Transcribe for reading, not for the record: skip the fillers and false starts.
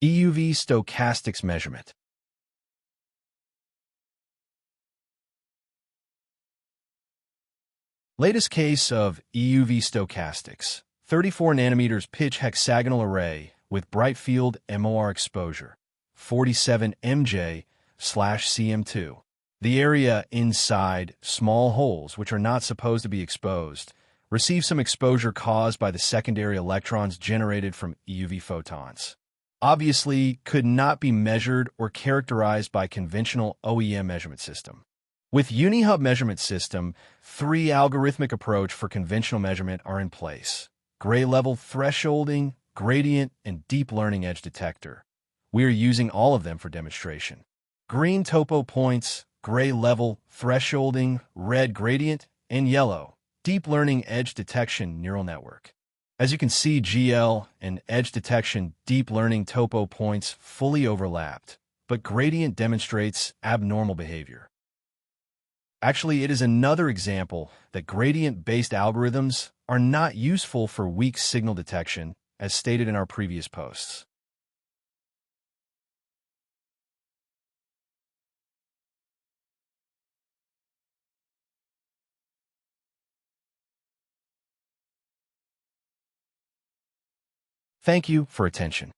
EUV stochastics measurement. Latest case of EUV stochastics, 34 nanometers pitch hexagonal array with bright field MOR exposure, 47 MJ/cm2. The area inside small holes, which are not supposed to be exposed, receive some exposure caused by the secondary electrons generated from EUV photons. Obviously, could not be measured or characterized by conventional OEM measurement system. With UniHub measurement system, 3 algorithmic approach for conventional measurement are in place: gray level thresholding, gradient, and deep learning edge detector. We are using all of them for demonstration. Green topo points, gray level thresholding, red gradient, and yellow deep learning edge detection neural network. As you can see, GL and edge detection deep learning topo points fully overlapped, but gradient demonstrates abnormal behavior. Actually, it is another example that gradient-based algorithms are not useful for weak signal detection, as stated in our previous posts. Thank you for attention.